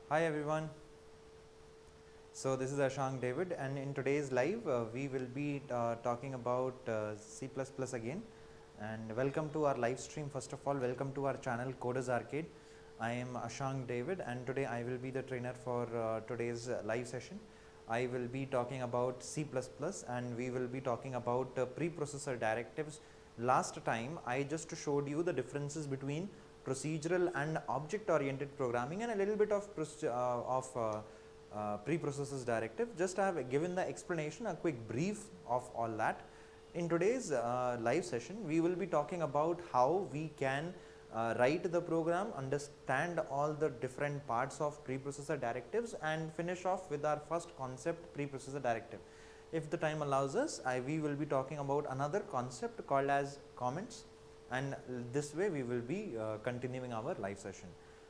Hi everyone. So this is Ashank David, and in today's live we will be talking about C++ again. And welcome to our live stream. First of all, welcome to our channel Coders Arcade. I am Ashank David, and today I will be the trainer for today's live session. I will be talking about C++, and we will be talking about preprocessor directives. Last time I just showed you the differences between procedural and object oriented programming and a little bit of preprocessors directive. Just I have given the explanation, a quick brief of all that. In today's live session we will be talking about how we can write the program, understand all the different parts of preprocessor directives, and finish off with our first concept, preprocessor directive. If the time allows us, we will be talking about another concept called as comments, and this way we will be continuing our live session.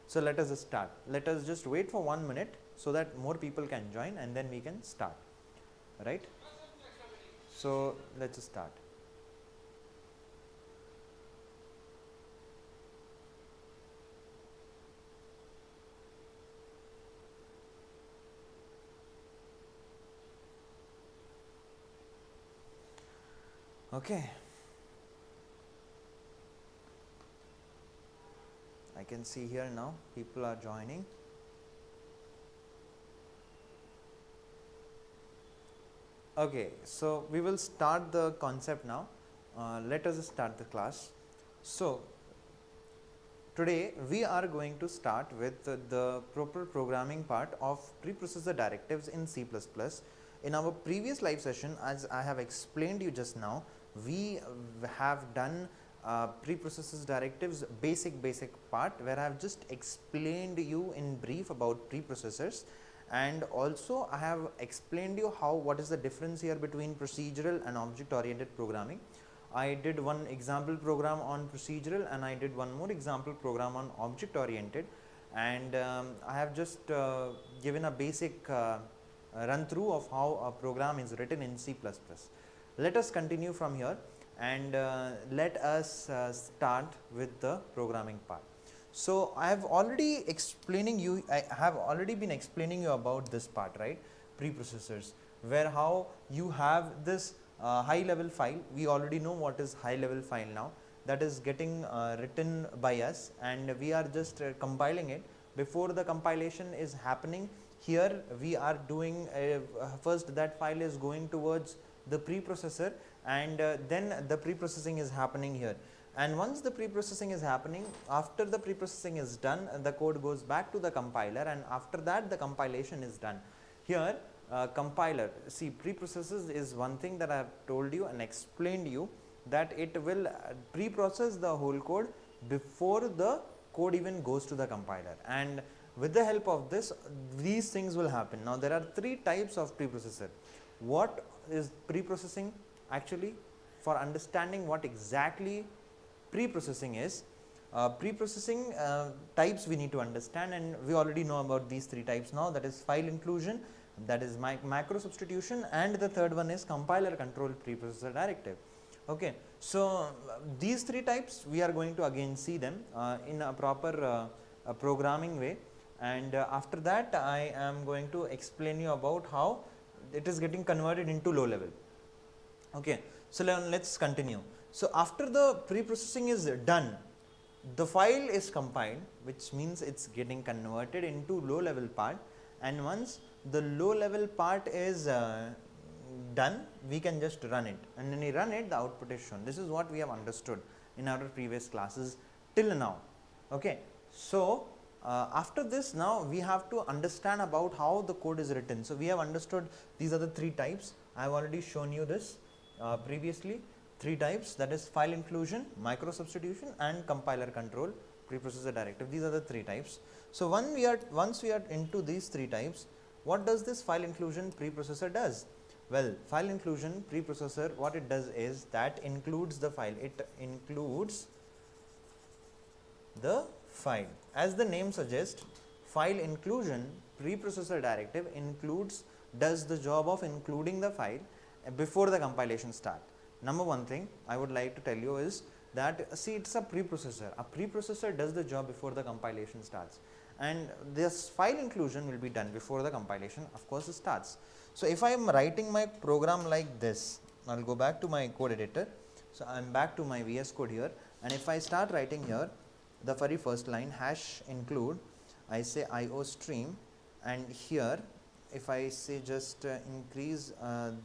So let us start. Let us just wait for 1 minute so that more people can join, and then we can start, right? So let's start. Okay. I can see here now people are joining. Okay, so we will start the concept now. Let us start the class. So today we are going to start with the proper programming part of preprocessor directives in C++. In our previous live session, as I have explained you just now, we have done preprocessors directives basic part, where I have just explained you in brief about preprocessors, and also I have explained you what is the difference here between procedural and object oriented programming. I did one example program on procedural, and I did one more example program on object oriented, and I have just given a basic run through of how a program is written in C++. Let us continue from here, and let us start with the programming part. So I have already been explaining you about this part, right? Preprocessors, where how you have this high level file. We already know what is high level file now. That is getting written by us, and we are just compiling it. Before the compilation is happening, here we are doing first that file is going towards the preprocessor, and then the preprocessing is happening here. And once the preprocessing is happening, after the preprocessing is done, the code goes back to the compiler, and after that the compilation is done. Here compiler, see, preprocessors is one thing that I have told you and explained you, that it will preprocess the whole code before the code even goes to the compiler, and with the help of this, these things will happen. Now there are three types of preprocessor. What is preprocessing actually? For understanding what exactly preprocessing is, preprocessing types we need to understand, and we already know about these three types now. That is file inclusion, that is macro substitution, and the third one is compiler control preprocessor directive. Okay, so these three types we are going to again see them in a proper programming way, and after that I am going to explain you about how it is getting converted into low level. Okay, so let's continue. So after the preprocessing is done, the file is compiled, which means it's getting converted into low level part, and once the low level part is done, we can just run it, and when we run it, the output is shown. This is what we have understood in our previous classes till now. Okay, so after this, now we have to understand about how the code is written. So we have understood these are the three types. I have already shown you this previously. Three types, that is file inclusion, macro substitution, and compiler control preprocessor directive. These are the three types. So once we are into these three types, what does this file inclusion preprocessor does? Well, file inclusion preprocessor, what it does is that includes the file. It includes the file. As the name suggests, file inclusion preprocessor directive does the job of including the file before the compilation start. Number one thing I would like to tell you is that, see, it's a preprocessor. A preprocessor does the job before the compilation starts. and this file inclusion will be done before the compilation of course starts. So if I am writing my program like this, I will go back to my code editor. So I am back to my VS Code here, and if I start writing here the very first line hash include, I say IO stream, and here if I say just increase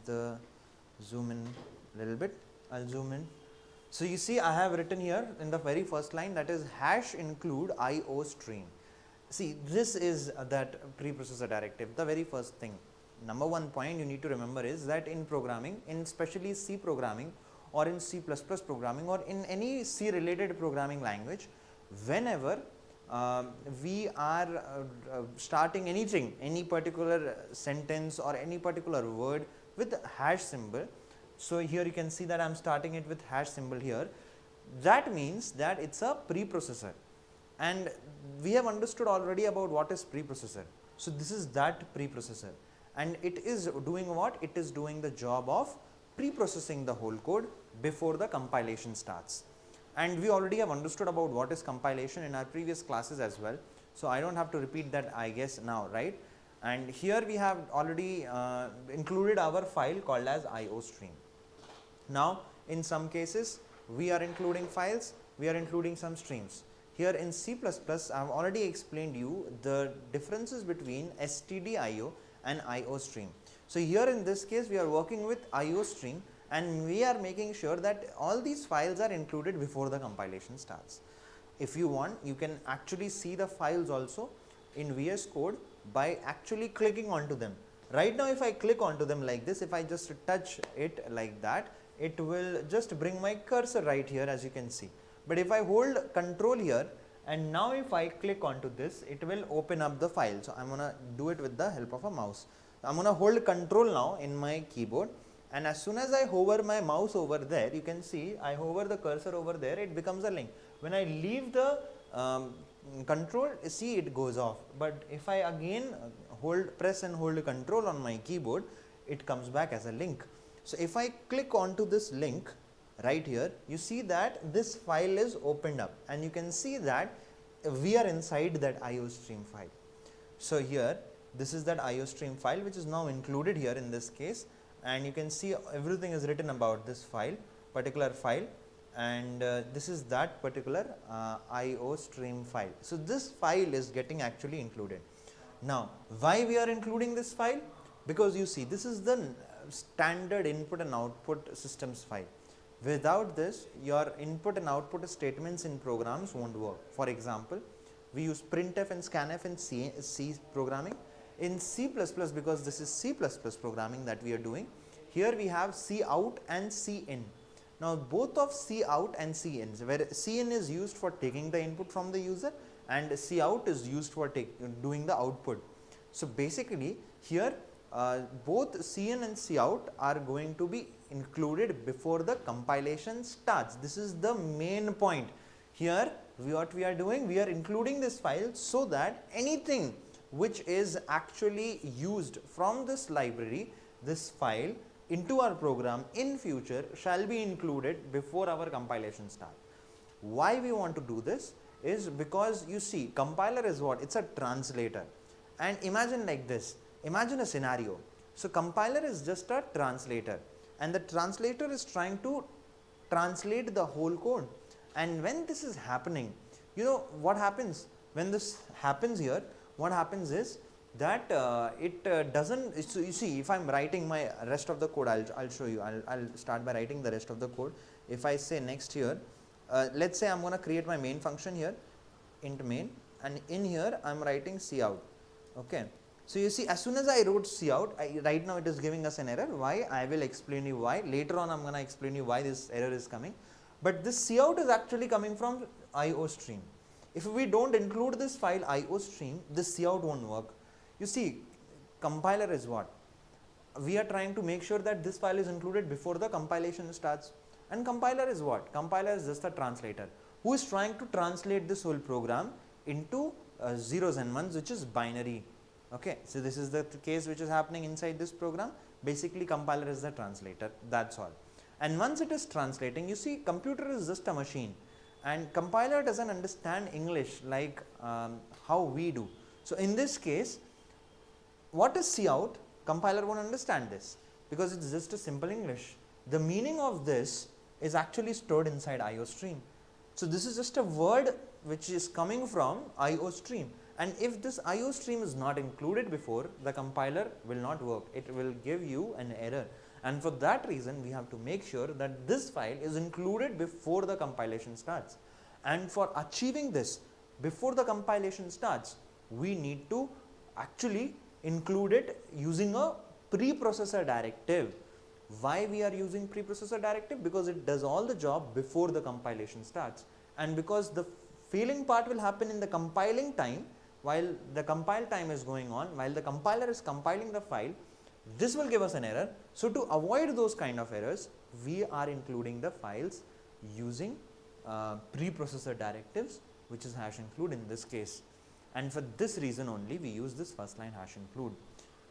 the zoom in a little bit, I will zoom in. So you see I have written here in the very first line, that is hash include IO stream. See, this is that preprocessor directive, the very first thing. Number one point you need to remember is that in programming, in especially C programming or in C++ programming or in any C related programming language, whenever we are starting anything, any particular sentence or any particular word with hash symbol. So here you can see that I am starting it with hash symbol here. That means that it's a preprocessor, and we have understood already about what is preprocessor. So this is that preprocessor, and it is doing what? It is doing the job of preprocessing the whole code before the compilation starts. And we already have understood about what is compilation in our previous classes as well. So I don't have to repeat that, I guess, now, right? And here we have already included our file called as IO stream. Now in some cases we are including files, we are including some streams. Here in C++, I have already explained you the differences between stdio and IO stream. So here in this case we are working with IO stream, and we are making sure that all these files are included before the compilation starts. If you want, you can actually see the files also in VS Code by actually clicking onto them. Right now if I click onto them like this, if I just touch it like that, it will just bring my cursor right here, as you can see. But if I hold control here, and now if I click onto this, it will open up the file. So I'm gonna do it with the help of a mouse. I'm gonna hold control now in my keyboard, and as soon as I hover my mouse over there, you can see I hover the cursor over there, it becomes a link. When I leave the control, see, it goes off. But if I again press and hold control on my keyboard, it comes back as a link. So if I click onto this link right here, you see that this file is opened up, and you can see that we are inside that IO stream file. So here this is that IO stream file which is now included here in this case, and you can see everything is written about this particular file, and this is that particular IO stream file. So this file is getting actually included. Now why we are including this file? Because you see, this is the standard input and output systems file. Without this, your input and output statements in programs won't work. For example, we use printf and scanf in C programming. In C++, because this is C++ programming that we are doing, here we have Cout and Cin. Now both of Cout and Cin, where Cin is used for taking the input from the user and Cout is used for doing the output. So basically here both Cin and Cout are going to be included before the compilation starts. This is the main point. Here what we are doing, we are including this file so that anything which is actually used from this library, this file, into our program in future shall be included before our compilation start. Why we want to do this is because you see, compiler is what? It's a translator. And imagine like this, imagine a scenario. So compiler is just a translator, and the translator is trying to translate the whole code. And when this is happening, you know what happens? When this happens here, what happens is that it doesn't, so you see, if I am writing my rest of the code, I'll show you. I'll start by writing the rest of the code. If I say next here, let's say I'm going to create my main function here, int main, and in here I'm writing cout. Okay. So you see, as soon as I wrote cout, right now it is giving us an error. Why? I will explain you why. Later on I'm going to explain you why this error is coming. But this cout is actually coming from IO stream. If we don't include this file IO stream, this cout won't work. You see, compiler is what? We are trying to make sure that this file is included before the compilation starts. And compiler is what? Compiler is just a translator who is trying to translate this whole program into zeros and ones, which is binary. Okay, so this is the case which is happening inside this program. Basically, compiler is the translator, that's all. And once it is translating, you see, computer is just a machine, and compiler doesn't understand English like how we do. So in this case, what is cout? Compiler won't understand this because it's just a simple English. The meaning of this is actually stored inside IO stream. So this is just a word which is coming from IO stream, and if this IO stream is not included before, the compiler will not work. It will give you an error, and for that reason we have to make sure that this file is included before the compilation starts. And for achieving this before the compilation starts, we need to actually include it using a preprocessor directive. Why we are using preprocessor directive? Because it does all the job before the compilation starts, and because the failing part will happen in the compiling time, while the compile time is going on, while the compiler is compiling the file, this will give us an error. So to avoid those kind of errors, we are including the files using preprocessor directives, which is #include in this case, and for this reason only we use this first line #include.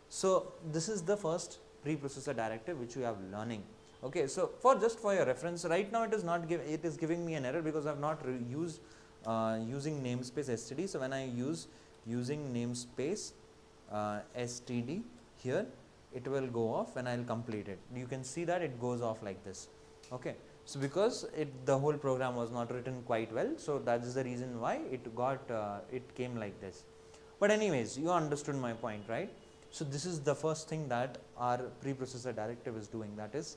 So this is the first preprocessor directive which we are learning. Okay, so for your reference, right now it is not it is giving me an error because I have not used using namespace std. So when I use using namespace std here, it will go off when I will complete it. You can see that it goes off like this. Okay, so because the whole program was not written quite well, so that is the reason why it came like this. But anyways, you understood my point, right? So this is the first thing that our preprocessor directive is doing, that is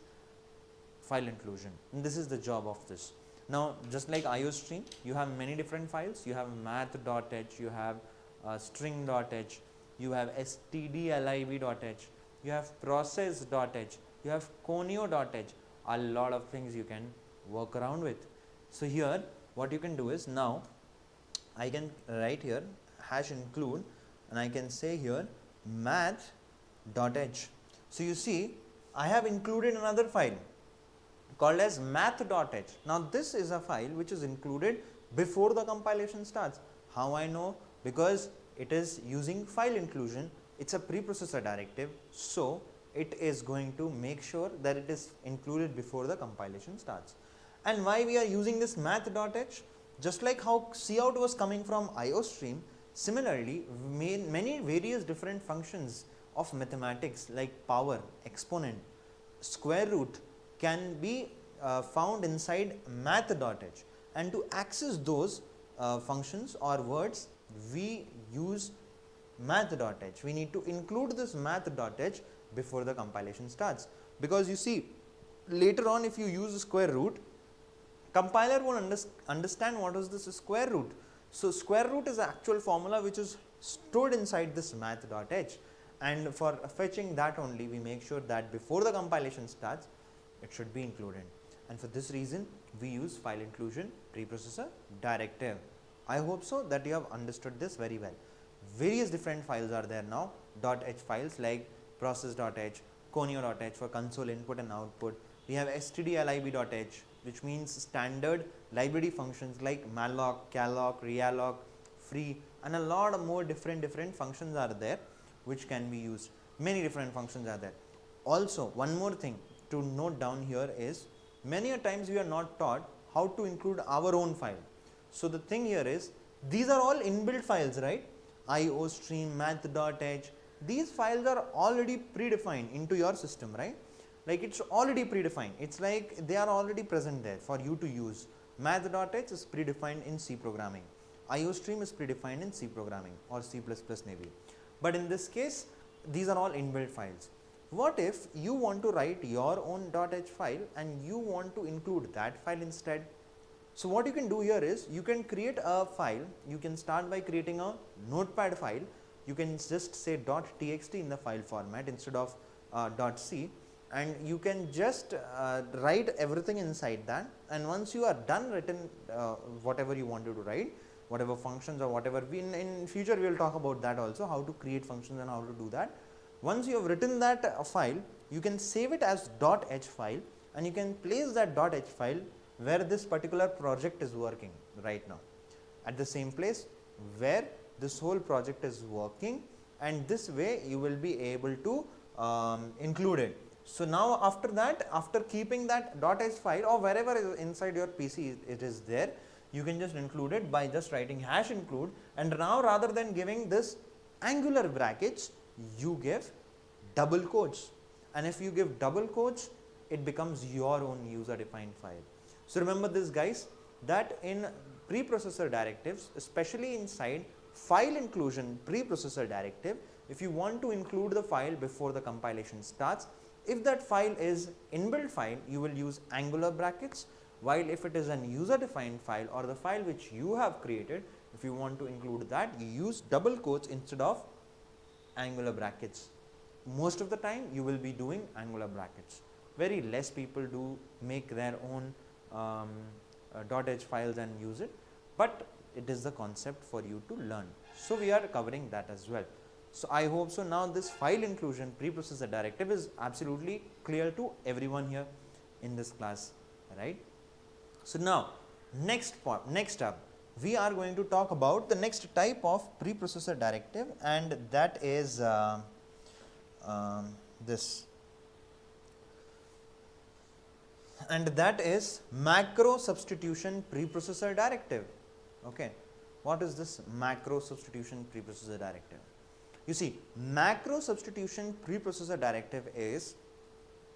file inclusion, and this is the job of this. Now just like IO stream, you have many different files. You have math.h, you have string.h, you have stdlib.h, you have process.h, you have conio.h, a lot of things you can work around with. So here what you can do is, now I can write here #include, and I can say here math.h. So you see, I have included another file called as math.h. Now this is a file which is included before the compilation starts. How I know? Because it is using file inclusion. It's a preprocessor directive, so it is going to make sure that it is included before the compilation starts. And why we are using this math.h? Just like how cout was coming from IO stream, similarly many various different functions of mathematics like power, exponent, square root can be found inside math.h, and to access those functions or words, we use math.h. We need to include this math.h before the compilation starts, because you see, later on if you use square root, compiler won't understand what is this square root. So square root is the actual formula which is stored inside this math.h, and for fetching that only, we make sure that before the compilation starts, it should be included. And for this reason, we use file inclusion preprocessor directive. I hope so that you have understood this very well. Various different files are there now, .h files like process.h, conio.h for console input and output. We have stdlib.h, which means standard library functions like malloc, calloc, realloc, free, and a lot of more different functions are there which can be used. Many different functions are there. Also, one more thing to note down here is, many a times we are not taught how to include our own file. So the thing here is, these are all inbuilt files, right? IO stream, math.h, these files are already predefined into your system, right? Like it's already predefined. It's like they are already present there for you to use. Math.h is predefined in C programming. IO stream is predefined in C programming or C++ maybe. But in this case, these are all inbuilt files. What if you want to write your own .h file and you want to include that file instead? So what you can do here is, you can create a file. You can start by creating a notepad file. You can just say .txt in the file format instead of .c, and you can just write everything inside that. And once you are done written whatever you wanted to write, whatever functions or whatever, in future we will talk about that also, how to create functions and how to do that. Once you have written that file, you can save it as .h file, and you can place that .h file where this particular project is working right now, at the same place where this whole project is working, and this way you will be able to include it. So now after that, after keeping that .h file or wherever inside your PC it is there, you can just include it by just writing hash include, and now rather than giving this angular brackets, you give double quotes, and if you give double quotes, it becomes your own user defined file. So remember this guys, that in preprocessor directives, especially inside file inclusion preprocessor directive, if you want to include the file before the compilation starts, if that file is inbuilt file, you will use angular brackets, while if it is an user defined file or the file which you have created, if you want to include that, you use double quotes instead of angular brackets. Most of the time you will be doing angular brackets. Very less people do make their own .h files and use it, but it is the concept for you to learn. So we are covering that as well. So I hope so now this file inclusion preprocessor directive is absolutely clear to everyone here in this class, right? So now next up we are going to talk about the next type of preprocessor directive, and that is this, and that is macro substitution preprocessor directive. Okay, what is this macro substitution preprocessor directive? You see, macro substitution preprocessor directive is,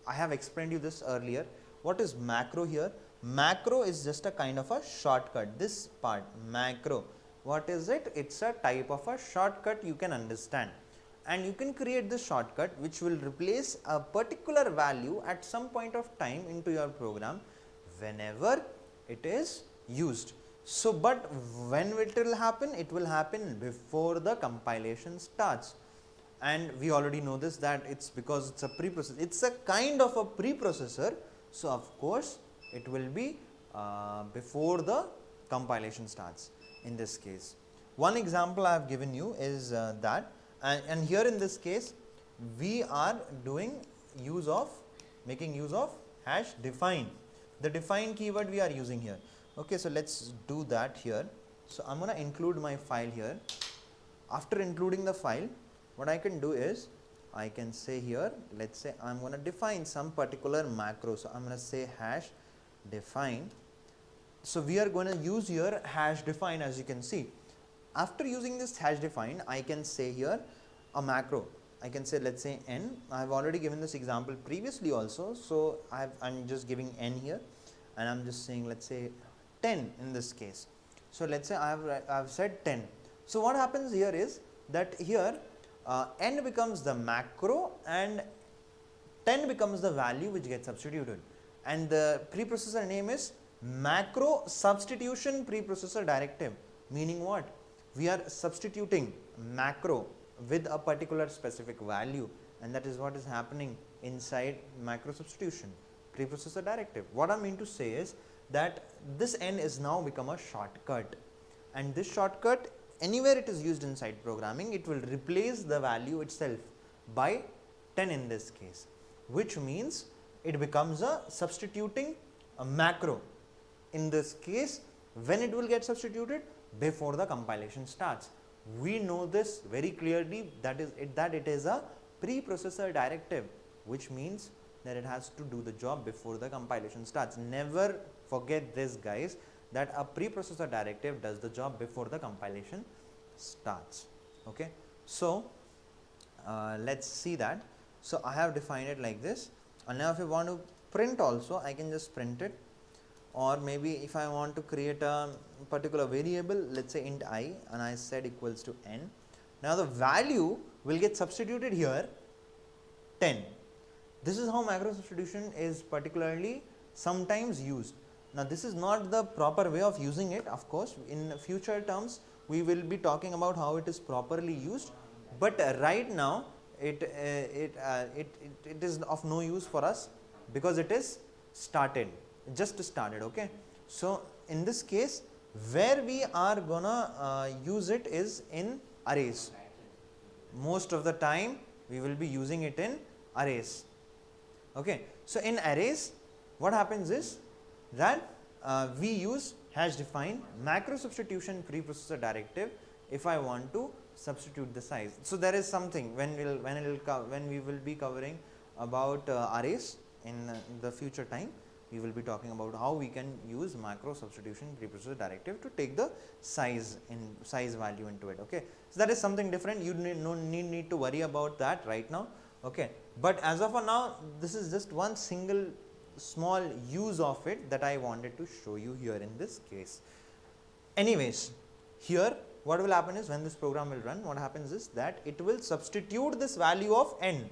I have explained you this earlier. What is macro here? Macro is just a kind of a shortcut. This part macro, what is it? It's a type of a shortcut you can understand, and you can create this shortcut which will replace a particular value at some point of time into your program whenever it is used. So, but when it will happen? It will happen before the compilation starts, and we already know this, that it's because it's a preprocessor, it's a kind of a preprocessor. So, of course, it will be before the compilation starts in this case. One example I have given you is that, and here in this case we are doing use of, making use of hash define, the define keyword we are using here. Okay, so let's do that here. So I'm going to include my file here. After including the file, what I can do is I can say here, let's say I'm going to define some particular macro. So I'm going to say hash define. So we are going to use here hash define, as you can see. After using this hash define, I can say here a macro. I can say, let's say n. I have already given this example previously also. So I'm just giving n here, and I'm just saying, let's say 10 in this case. So let's say I have said 10. So what happens here is that here n becomes the macro and 10 becomes the value which gets substituted, and the preprocessor name is macro substitution preprocessor directive, meaning what? We are substituting macro with a particular specific value, and that is what is happening inside macro substitution preprocessor directive. What I mean to say is that this n is now become a shortcut, and this shortcut, anywhere it is used inside programming, it will replace the value itself by 10 in this case, which means it becomes a substituting a macro. In this case, when it will get substituted? Before the compilation starts. We know this very clearly, that it is a preprocessor directive, which means that it has to do the job before the compilation starts. Never forget this guys, that a preprocessor directive does the job before the compilation starts. Okay, so let's see that. So I have defined it like this, and now if you want to print also, I can just print it, or maybe if I want to create a particular variable, let's say int I, and I said equals to n. Now the value will get substituted here 10. This is how macro substitution is particularly sometimes used. Now this is not the proper way of using it, of course. In future terms we will be talking about how it is properly used, but right now it is of no use for us because it is just started. Okay, so in this case where we are gonna use it is in arrays. Most of the time we will be using it in arrays. Okay, so in arrays what happens is that we use hash define macro substitution preprocessor directive if I want to substitute the size. So there is something when we will be covering about arrays in the future time. we will be talking about how we can use macro substitution preprocessor directive to take the size value into it. Okay, so that is something different. You no need to worry about that right now. Okay, but as of now, this is just one single small use of it that I wanted to show you here in this case. Anyways, here what will happen is when this program will run, what happens is that it will substitute this value of n,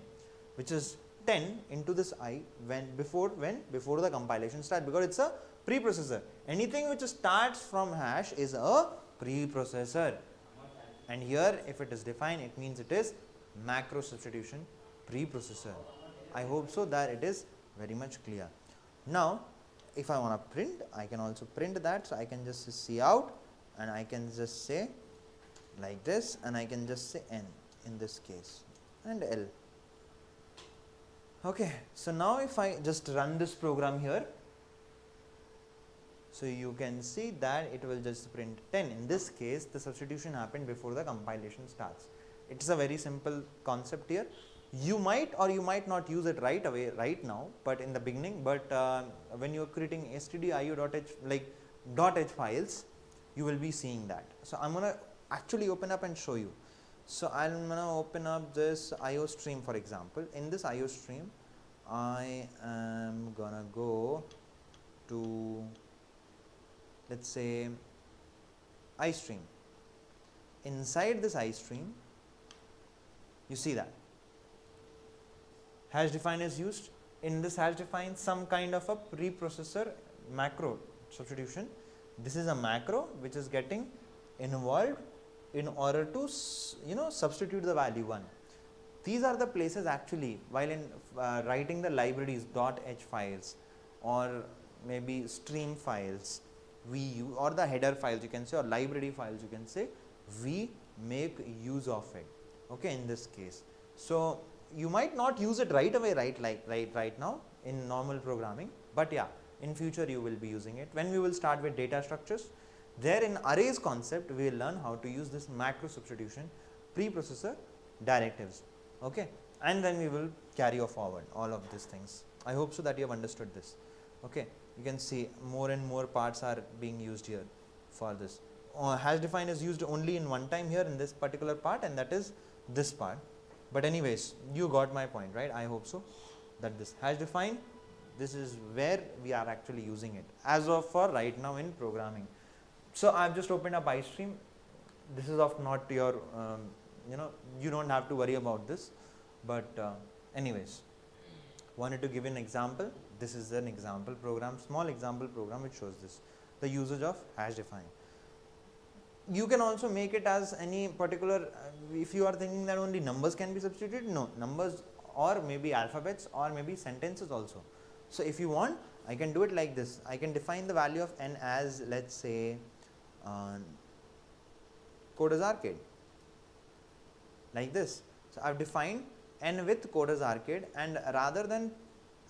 which is 10, into this I before the compilation starts, because it's a preprocessor. Anything which starts from hash is a preprocessor, and here if it is defined, it means it is macro substitution preprocessor. I hope so that it is very much clear. Now, if I want to print, I can also print that. So I can just say Cout, and I can just say like this, and I can just say n in this case, and L. Okay, so now if I just run this program here, so you can see that it will just print 10. In this case, the substitution happened before the compilation starts. It's a very simple concept here. You might or you might not use it right away, right now, but in the beginning, but when you are creating stdio.h like .h files, you will be seeing that. So I'm gonna actually open up and show you. So I'm gonna open up this IO stream, for example. In this IO stream, I am gonna go to, let's say, iStream. Inside this iStream, you see that hash define is used. In this hash define, some kind of a preprocessor macro substitution. This is a macro which is getting involved in order to substitute the value 1. These are the places actually while in writing the libraries .h files or maybe stream files, we use, or the header files you can say, or library files you can say, we make use of it. Okay, in this case, so you might not use it right away, right now in normal programming, but yeah, in future you will be using it. When we will start with data structures, there in arrays concept we will learn how to use this macro substitution preprocessor directives. Okay, and then we will carry forward all of these things. I hope so that you have understood this. Okay, you can see more and more parts are being used here for this. Hash define is used only in one time here in this particular part, and that is this part. But anyways, you got my point, right? I hope so that this hash define, this is where we are actually using it as of for right now in programming. So I've just opened up iStream. This is of not your, you don't have to worry about this. But anyways, wanted to give an example. This is an example program, small example program which shows this, the usage of hash define. You can also make it as any particular, if you are thinking that only numbers can be substituted, no, numbers or maybe alphabets or maybe sentences also. So if you want, I can do it like this. I can define the value of n as, let's say, coders arcade, like this. So I've defined n with coders arcade, and rather than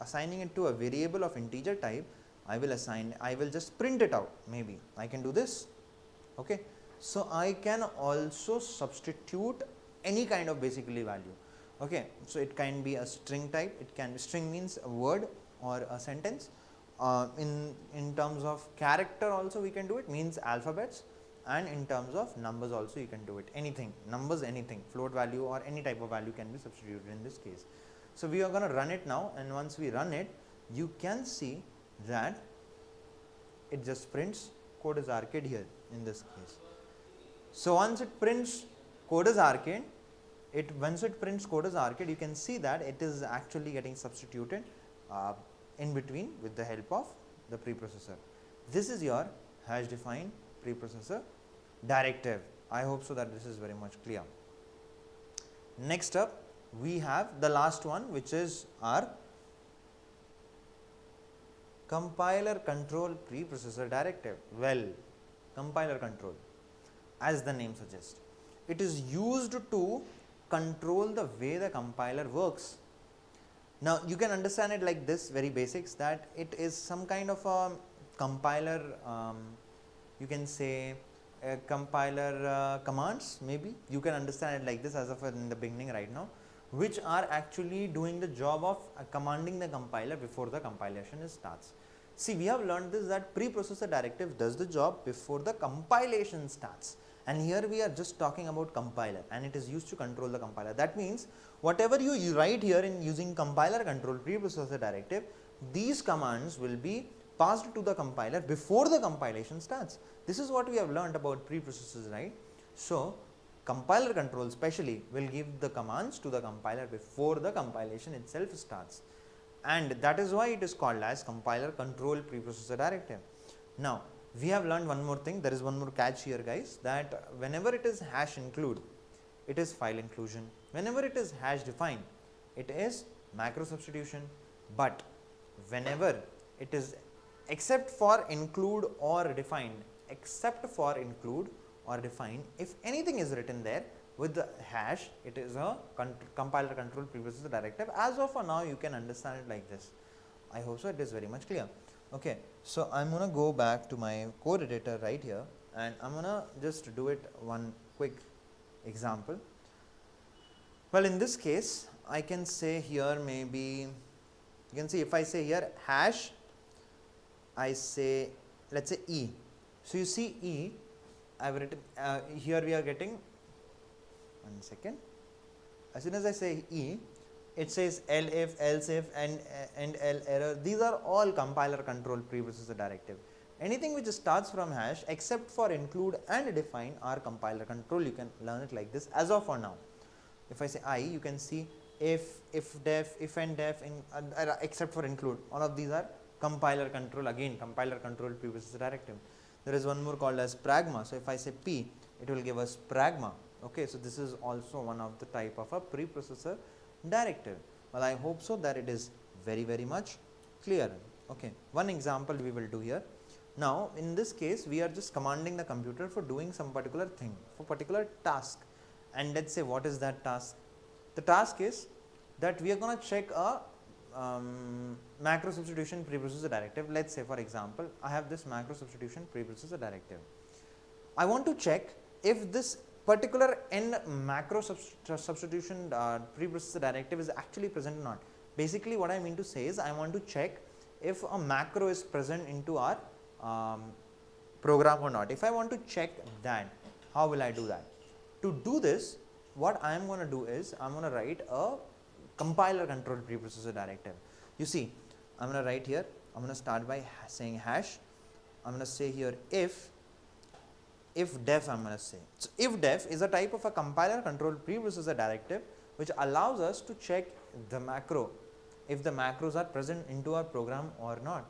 assigning it to a variable of integer type, I will just print it out. Maybe I can do this. Okay, so I can also substitute any kind of basically value. Okay, so it can be a string type, it can be, string means a word or a sentence. In terms of character also we can do it, means alphabets, and in terms of numbers also you can do it, anything, numbers, anything, float value or any type of value can be substituted in this case. So we are going to run it now, and once we run it, you can see that it just prints coders arcade here in this case. So once it prints coders arcade, you can see that it is actually getting substituted in between with the help of the preprocessor. This is your hash define preprocessor directive. I hope so that this is very much clear. Next up, we have the last one, which is our compiler control preprocessor directive. Well, compiler control, as the name suggests, it is used to control the way the compiler works. Now you can understand it like this, very basics, that it is some kind of a compiler, you can say a compiler commands, maybe you can understand it like this as of in the beginning right now, which are actually doing the job of commanding the compiler before the compilation starts. See, we have learned this, that preprocessor directive does the job before the compilation starts, and here we are just talking about compiler, and it is used to control the compiler. That means whatever you write here in using compiler control preprocessor directive, these commands will be passed to the compiler before the compilation starts. This is what we have learned about preprocessors, right? So compiler control specially will give the commands to the compiler before the compilation itself starts, and that is why it is called as compiler control preprocessor directive. Now we have learned one more thing. There is one more catch here, guys, that whenever it is hash include, it is file inclusion. Whenever it is hash define, it is macro substitution. But whenever it is except for include or define, except for include or define, if anything is written there with the hash, it is a compiler control preprocessor directive. As of now, you can understand it like this. I hope so it is very much clear. Okay, so I'm gonna go back to my code editor right here, and I'm gonna just do it one quick example. Well, in this case, I can say here, maybe you can see, if I say here hash, I say, let's say E. So you see E, I've written here we are getting, one second, as soon as I say E, it says elif, else if, and L error. These are all compiler control preprocessor directive. Anything which starts from hash except for include and define are compiler control. You can learn it like this as of for now. If I say I, you can see if def, if and def, except for include, all of these are compiler control, again compiler control preprocessor directive. There is one more called as pragma. So if I say P, it will give us pragma. Okay, so this is also one of the type of a preprocessor directive. Well, I hope so that it is very much clear. Okay, one example we will do here. Now in this case, we are just commanding the computer for doing some particular thing, for particular task, and let's say what is that task. The task is that we are going to check a macro substitution preprocessor directive. Let's say, for example, I have this macro substitution preprocessor directive. I want to check if this particular end macro substitution preprocessor directive is actually present or not. Basically what I mean to say is, I want to check if a macro is present into our program or not. If I want to check that, how will I do that? To do this, what I am going to do is, I am going to write a compiler control preprocessor directive. You see, I am going to write here, I am going to start by saying hash, I am going to say here if def, I am going to say. So if def is a type of a compiler control preprocessor directive which allows us to check the macro, if the macros are present into our program or not.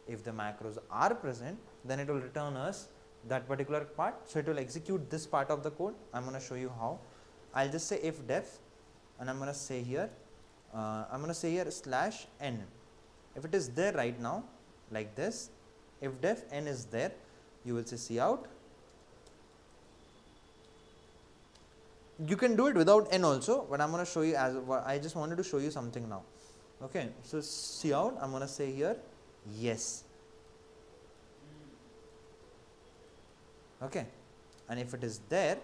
If the macros are present, then it will return us that particular part. So it will execute this part of the code. I am going to show you how. I will just say if def, and I am going to say here, slash n. If it is there right now, like this, if def n is there, you will say cout. You can do it without n also, but I am going to show you, as I just wanted to show you something now. Okay, so cout, I am going to say here yes. Okay, and if it is there,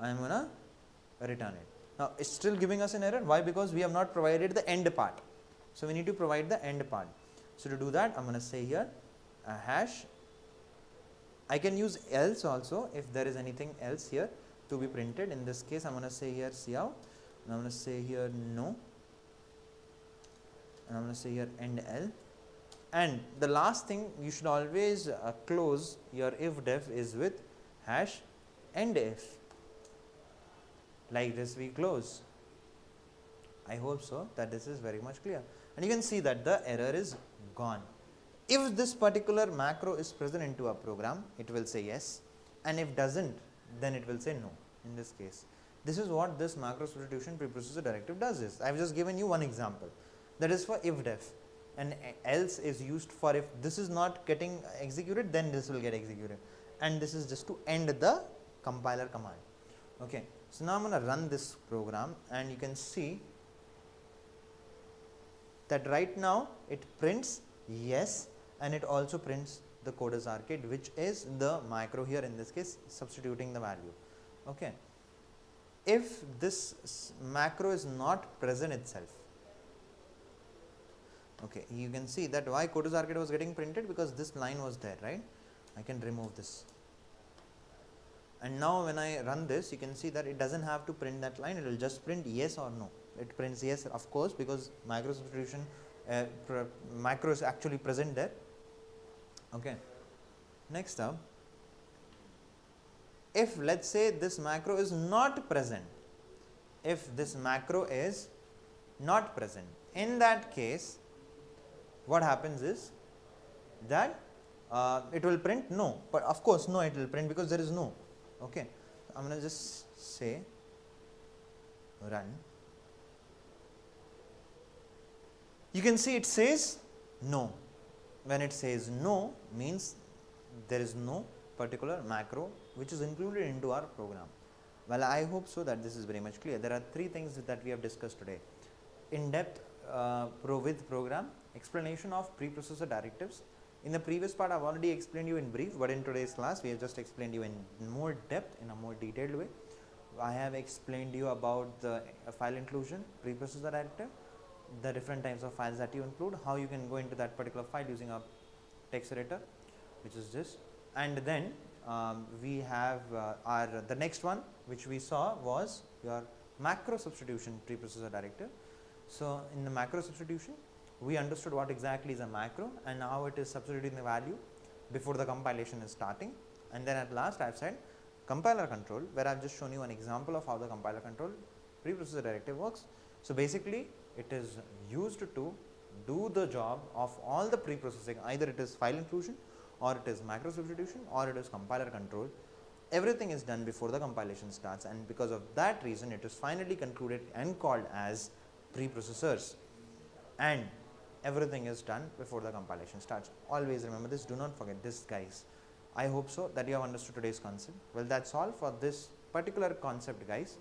I am going to return it. Now it's still giving us an error. Why? Because we have not provided the end part. So we need to provide the end part. So to do that, I'm going to say here a hash. I can use else also if there is anything else here to be printed. In this case, I'm going to say here cout, and I'm going to say here no, and I'm going to say here end L. And the last thing, you should always close your if def is with hash end if. Like this we close. I hope so that this is very much clear. And you can see that the error is gone. If this particular macro is present into a program, it will say yes, and if doesn't, then it will say no in this case. This is what this macro substitution preprocessor directive does is. I have just given you one example, that is for if def, and else is used for if this is not getting executed, then this will get executed, and this is just to end the compiler command. Okay, so now I am going to run this program, and you can see that right now it prints yes, and it also prints the code as arcade, which is the macro here in this case substituting the value. Okay, if this macro is not present itself. Okay, you can see that why Code's Arcade was getting printed, because this line was there, right? I can remove this. And now when I run this, you can see that it doesn't have to print that line, it will just print yes or no. It prints yes, of course, because macro substitution macro is actually present there. Okay. Next up, if let's say this macro is not present, if this macro is not present, in that case, what happens is that it will print no, but of course no, it will print because there is no. Okay, I am going to just say run. You can see it says no. When it says no, means there is no particular macro which is included into our program. Well, I hope so that this is very much clear. There are three things that we have discussed today: in-depth with program, explanation of preprocessor directives. In the previous part, I have already explained you in brief, but in today's class, we have just explained you in more depth, in a more detailed way. I have explained you about the file inclusion, preprocessor directive, the different types of files that you include, how you can go into that particular file using a text editor, which is this. And then we have the next one which we saw was your macro substitution preprocessor directive. So in the macro substitution, we understood what exactly is a macro and how it is substituting the value before the compilation is starting. And then at last I have said compiler control, where I have just shown you an example of how the compiler control preprocessor directive works. So basically it is used to do the job of all the preprocessing, either it is file inclusion or it is macro substitution or it is compiler control. Everything is done before the compilation starts, and because of that reason it is finally concluded and called as preprocessors, and everything is done before the compilation starts. Always remember this, do not forget this, guys. I hope so that you have understood today's concept. Well, that's all for this particular concept, guys.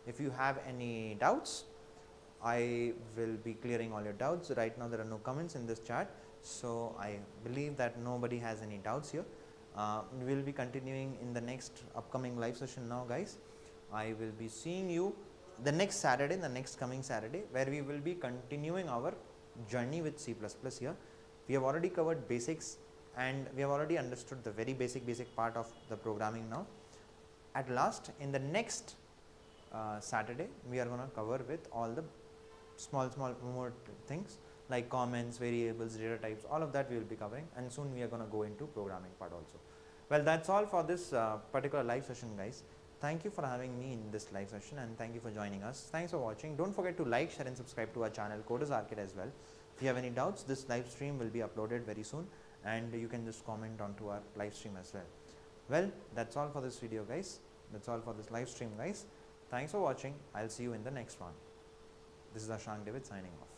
If you have any doubts, I will be clearing all your doubts. Right now there are no comments in this chat, so I believe that nobody has any doubts here. We will be continuing in the next upcoming live session now, guys. I will be seeing you the next Saturday, the next coming Saturday, where we will be continuing our journey with C++ here. We have already covered basics and we have already understood the very basic part of the programming now. At last, in the next Saturday, we are going to cover with all the small more things like comments, variables, data types, all of that we will be covering, and soon we are going to go into programming part also. Well, that's all for this particular live session, guys. Thank you for having me in this live session, and thank you for joining us. Thanks for watching. Don't forget to like, share and subscribe to our channel Code's Arcade as well. If you have any doubts, this live stream will be uploaded very soon and you can just comment onto our live stream as well. Well, that's all for this video, guys. That's all for this live stream, guys. Thanks for watching. I'll see you in the next one. This is Ashank signing off.